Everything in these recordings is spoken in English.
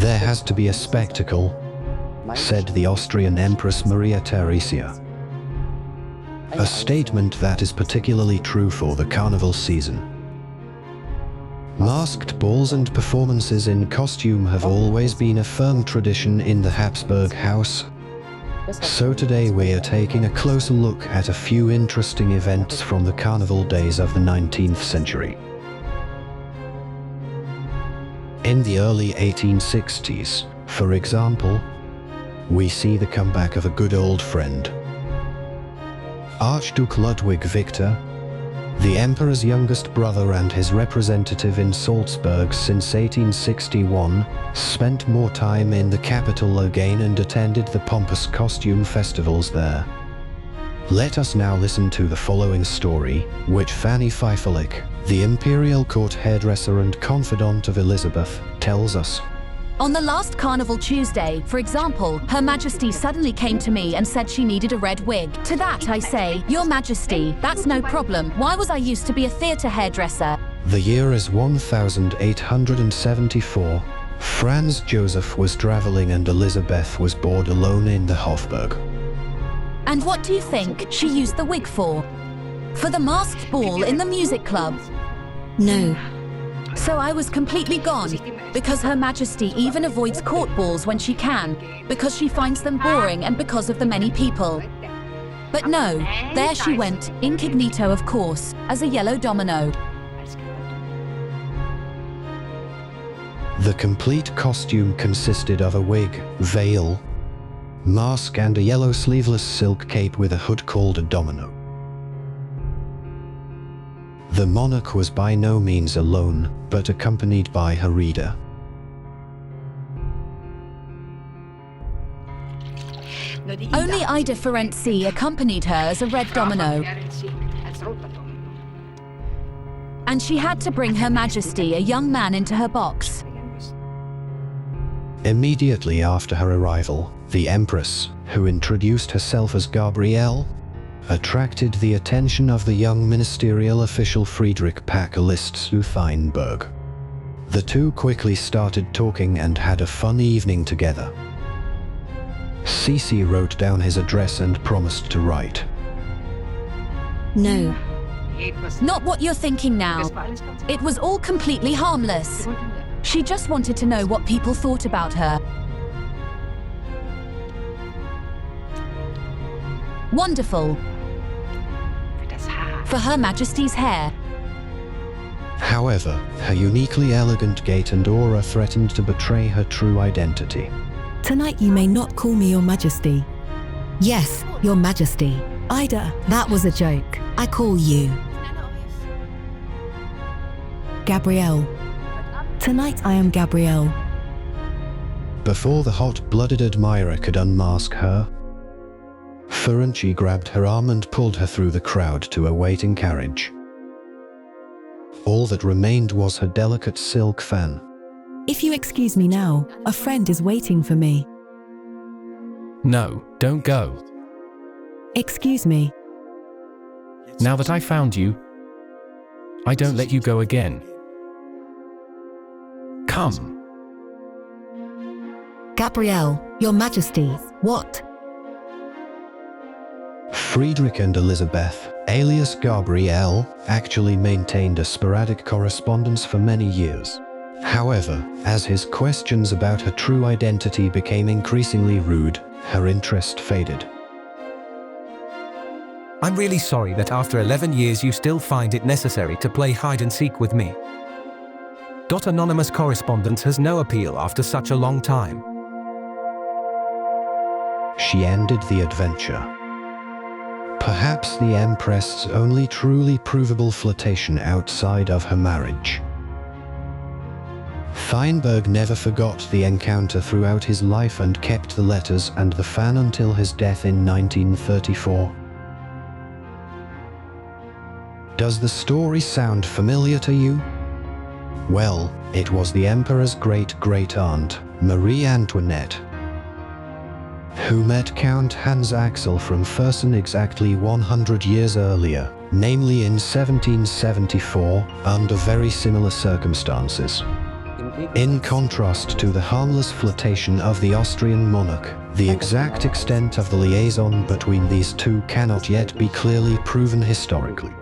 "There has to be a spectacle," said the Austrian Empress Maria Theresia. A statement that is particularly true for the Carnival season. Masked balls and performances in costume have always been a firm tradition in the Habsburg house. So today we are taking a closer look at a few interesting events from the Carnival days of the 19th century. In the early 1860s, for example, we see the comeback of a good old friend. Archduke Ludwig Victor, the emperor's youngest brother and his representative in Salzburg since 1861, spent more time in the capital again and attended the pompous costume festivals there. Let us now listen to the following story, which Fanny Pfeifferlich, the imperial court hairdresser and confidant of Elizabeth, tells us. On the last Carnival Tuesday, for example, Her Majesty suddenly came to me and said she needed a red wig. To that I say, Your Majesty, that's no problem. Why was I used to be a theatre hairdresser? The year is 1874. Franz Joseph was traveling and Elizabeth was bored alone in the Hofball. And what do you think she used the wig for? For the masked ball in the music club? No. So I was completely gone, because Her Majesty even avoids court balls when she can, because she finds them boring and because of the many people. But no, there she went, incognito of course, as a yellow domino. The complete costume consisted of a wig, veil, mask and a yellow sleeveless silk cape with a hood called a domino. The monarch was by no means alone, but accompanied by her reader. Only Ida Ferenczi accompanied her as a red domino. And she had to bring Her Majesty a young man into her box. Immediately after her arrival, the Empress, who introduced herself as Gabrielle, attracted the attention of the young ministerial official Friedrich Pachelist zu Feinberg. The two quickly started talking and had a fun evening together. Sisi wrote down his address and promised to write. No. Not what you're thinking now. It was all completely harmless. She just wanted to know what people thought about her. Wonderful. For Her Majesty's hair. However, her uniquely elegant gait and aura threatened to betray her true identity. Tonight you may not call me Your Majesty. Yes, Your Majesty. Ida, That was a joke. I call you Gabrielle. Tonight I am Gabrielle. Before the hot-blooded admirer could unmask her, Ferenczi grabbed her arm and pulled her through the crowd to a waiting carriage. All that remained was her delicate silk fan. If you excuse me now, a friend is waiting for me. No, don't go. Excuse me. Now that I found you, I don't let you go again. Come. Gabrielle, Your Majesty. What? Friedrich and Elisabeth, alias Gabrielle, actually maintained a sporadic correspondence for many years. However, as his questions about her true identity became increasingly rude, her interest faded. I'm really sorry that after 11 years you still find it necessary to play hide-and-seek with me. Anonymous correspondence has no appeal after such a long time. She ended the adventure. Perhaps the Empress's only truly provable flirtation outside of her marriage. Feinberg never forgot the encounter throughout his life and kept the letters and the fan until his death in 1934. Does the story sound familiar to you? Well, it was the Emperor's great-great-aunt, Marie Antoinette, who met Count Hans Axel from Fersen exactly 100 years earlier, namely in 1774, under very similar circumstances. In contrast to the harmless flirtation of the Austrian monarch, the exact extent of the liaison between these two cannot yet be clearly proven historically.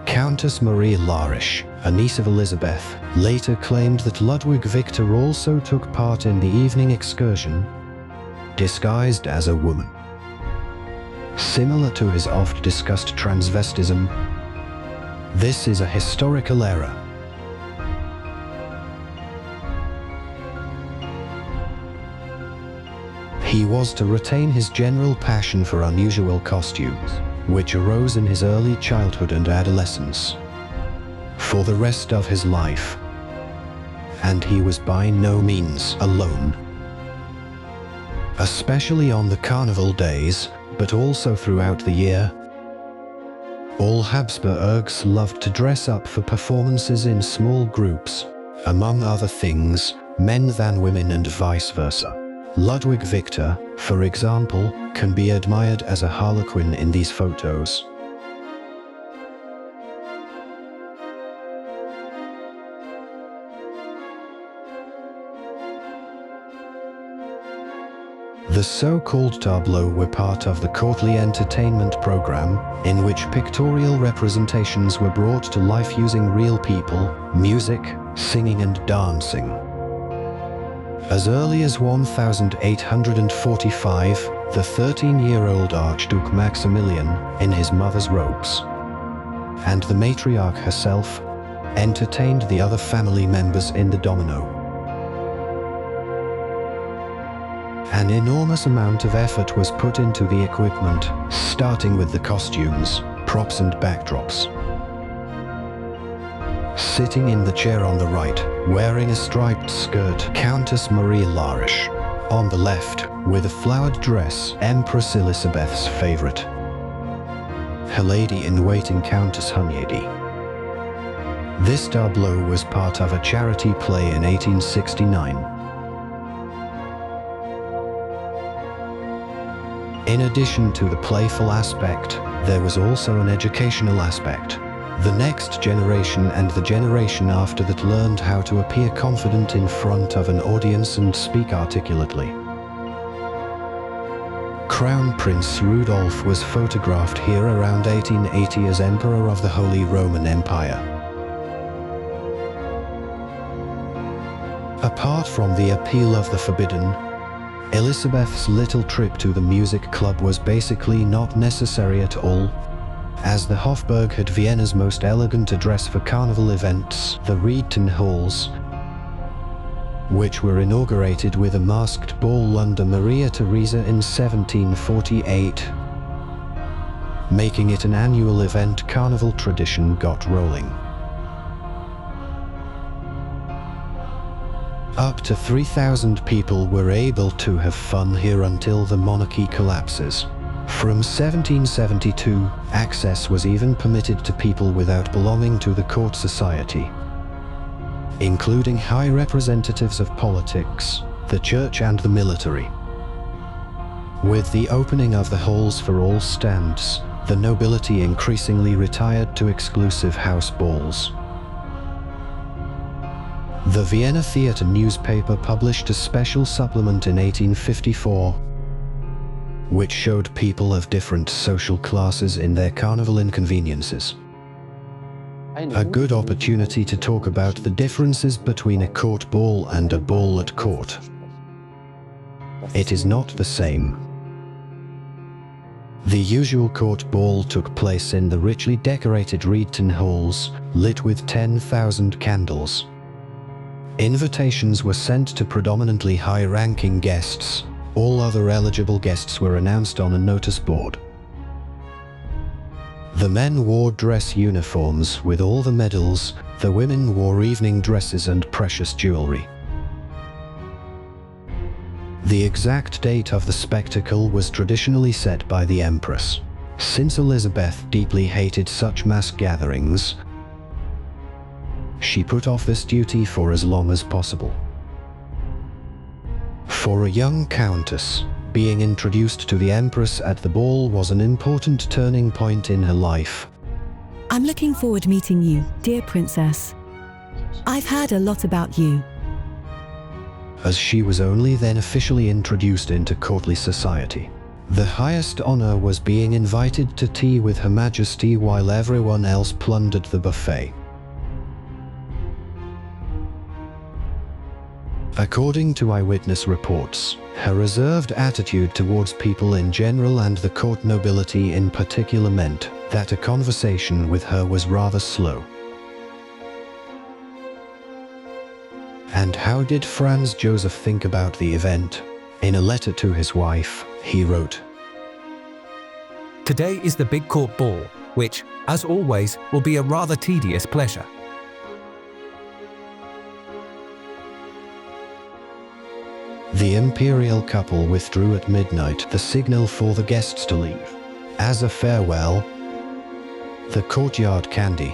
Countess Maria Larisch, a niece of Elizabeth, later claimed that Ludwig Victor also took part in the evening excursion, disguised as a woman. Similar to his oft-discussed transvestism, this is a historical error. He was to retain his general passion for unusual costumes, which arose in his early childhood and adolescence, for the rest of his life. And he was by no means alone. Especially on the Carnival days, but also throughout the year, all Habsburgs loved to dress up for performances in small groups, among other things, men than women and vice versa. Ludwig Victor, for example, can be admired as a harlequin in these photos. The so-called tableaux were part of the courtly entertainment program, in which pictorial representations were brought to life using real people, music, singing and dancing. As early as 1845, the 13-year-old Archduke Maximilian, in his mother's robes, and the matriarch herself, entertained the other family members in the domino. An enormous amount of effort was put into the equipment, starting with the costumes, props and backdrops. Sitting in the chair on the right, wearing a striped skirt, Countess Maria Larisch. On the left, with a flowered dress, Empress Elisabeth's favorite, her lady-in-waiting Countess Hunyadi. This tableau was part of a charity play in 1869. In addition to the playful aspect, there was also an educational aspect. The next generation and the generation after that learned how to appear confident in front of an audience and speak articulately. Crown Prince Rudolph was photographed here around 1880 as Emperor of the Holy Roman Empire. Apart from the appeal of the forbidden, Elizabeth's little trip to the music club was basically not necessary at all, as the Hofburg had Vienna's most elegant address for carnival events, the Riedten Halls, which were inaugurated with a masked ball under Maria Theresa in 1748. Making it an annual event, carnival tradition got rolling. Up to 3,000 people were able to have fun here until the monarchy collapses. From 1772, access was even permitted to people without belonging to the court society, including high representatives of politics, the church and the military. With the opening of the halls for all stands, the nobility increasingly retired to exclusive house balls. The Vienna Theatre newspaper published a special supplement in 1854, which showed people of different social classes in their carnival inconveniences. A good opportunity to talk about the differences between a court ball and a ball at court. It is not the same. The usual court ball took place in the richly decorated Riedten halls, lit with 10,000 candles. Invitations were sent to predominantly high-ranking guests. All other eligible guests were announced on a notice board. The men wore dress uniforms with all the medals, the women wore evening dresses and precious jewelry. The exact date of the spectacle was traditionally set by the Empress. Since Elizabeth deeply hated such mass gatherings, she put off this duty for as long as possible. For a young countess, being introduced to the Empress at the ball was an important turning point in her life. I'm looking forward meeting you, dear princess. I've heard a lot about you. As she was only then officially introduced into courtly society. The highest honor was being invited to tea with Her Majesty while everyone else plundered the buffet. According to eyewitness reports, her reserved attitude towards people in general and the court nobility in particular meant that a conversation with her was rather slow. And how did Franz Joseph think about the event? In a letter to his wife, he wrote, Today is the big court ball, which, as always, will be a rather tedious pleasure. The imperial couple withdrew at midnight, the signal for the guests to leave. As a farewell, the courtyard candy,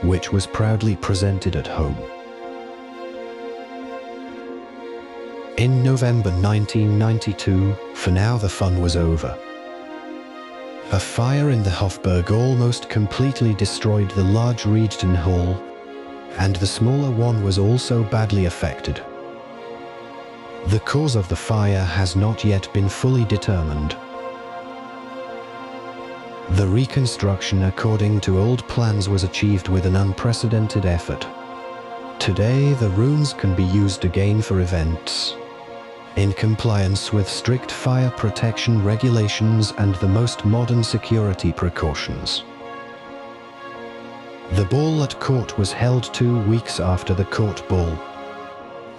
which was proudly presented at home. In November 1992, for now the fun was over. A fire in the Hofball almost completely destroyed the large Reedton Hall, and the smaller one was also badly affected. The cause of the fire has not yet been fully determined. The reconstruction according to old plans was achieved with an unprecedented effort. Today the ruins can be used again for events, in compliance with strict fire protection regulations and the most modern security precautions. The ball at court was held 2 weeks after the court ball.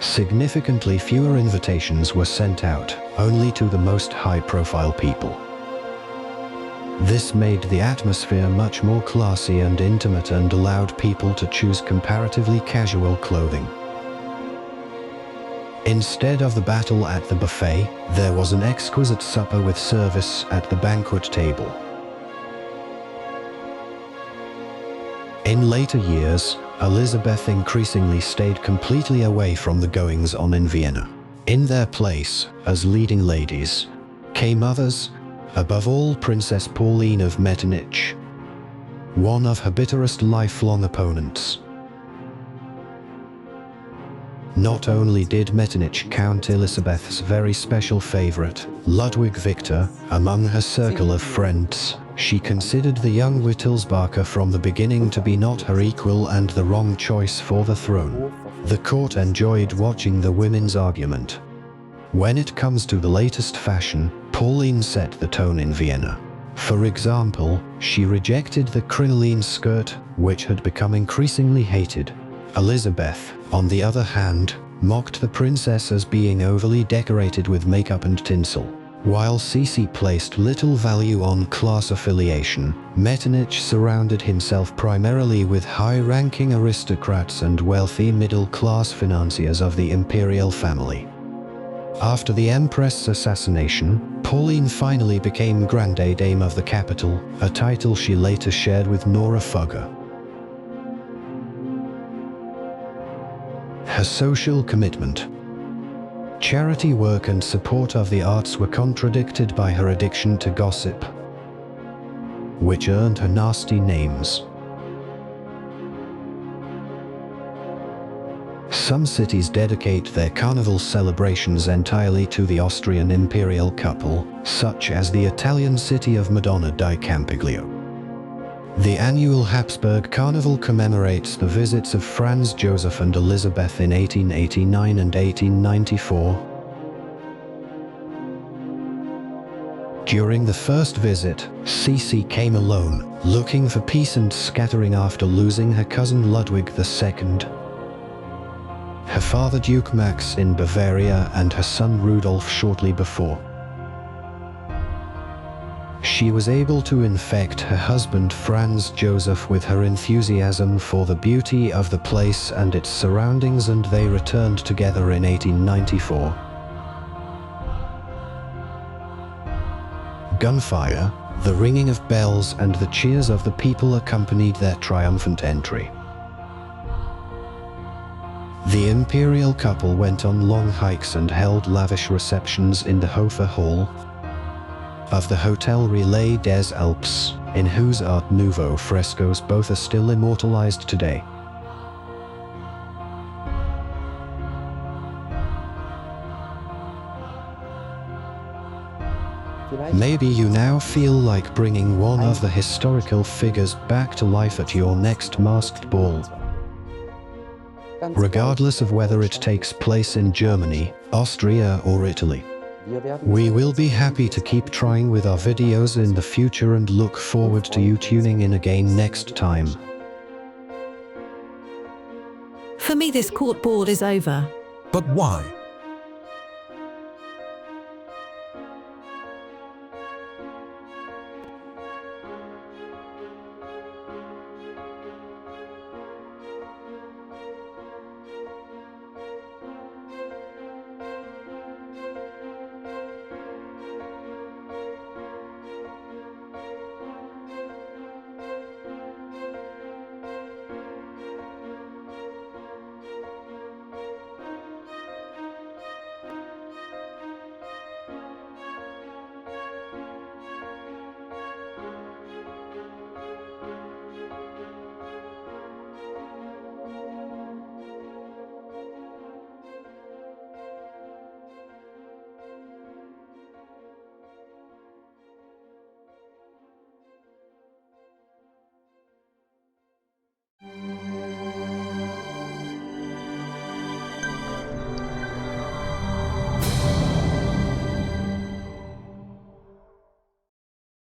Significantly fewer invitations were sent out, only to the most high-profile people. This made the atmosphere much more classy and intimate and allowed people to choose comparatively casual clothing. Instead of the battle at the buffet, there was an exquisite supper with service at the banquet table. In later years, Elisabeth increasingly stayed completely away from the goings-on in Vienna. In their place, as leading ladies, came others, above all Princess Pauline of Metternich, one of her bitterest lifelong opponents. Not only did Metternich count Elisabeth's very special favorite, Ludwig Victor, among her circle of friends, she considered the young Wittelsbacher from the beginning to be not her equal and the wrong choice for the throne. The court enjoyed watching the women's argument. When it comes to the latest fashion, Pauline set the tone in Vienna. For example, she rejected the crinoline skirt, which had become increasingly hated. Elisabeth, on the other hand, mocked the princess as being overly decorated with makeup and tinsel. While Sisi placed little value on class affiliation, Metternich surrounded himself primarily with high-ranking aristocrats and wealthy middle-class financiers of the imperial family. After the Empress assassination, Pauline finally became Grande Dame of the capital, a title she later shared with Nora Fugger. Her social commitment, charity work and support of the arts were contradicted by her addiction to gossip, which earned her nasty names. Some cities dedicate their carnival celebrations entirely to the Austrian imperial couple, such as the Italian city of Madonna di Campiglio. The annual Habsburg Carnival commemorates the visits of Franz Joseph and Elisabeth in 1889 and 1894. During the first visit, Sisi came alone, looking for peace and scattering after losing her cousin Ludwig II, her father Duke Max in Bavaria, and her son Rudolf shortly before. She was able to infect her husband Franz Joseph with her enthusiasm for the beauty of the place and its surroundings, and they returned together in 1894. Gunfire, the ringing of bells, and the cheers of the people accompanied their triumphant entry. The imperial couple went on long hikes and held lavish receptions in the Hofer Hall of the Hotel Relais des Alpes, in whose Art Nouveau frescoes both are still immortalized today. Maybe you now feel like bringing one of the historical figures back to life at your next masked ball. Regardless of whether it takes place in Germany, Austria or Italy. We will be happy to keep trying with our videos in the future and look forward to you tuning in again next time. For me, this court ball is over. But why?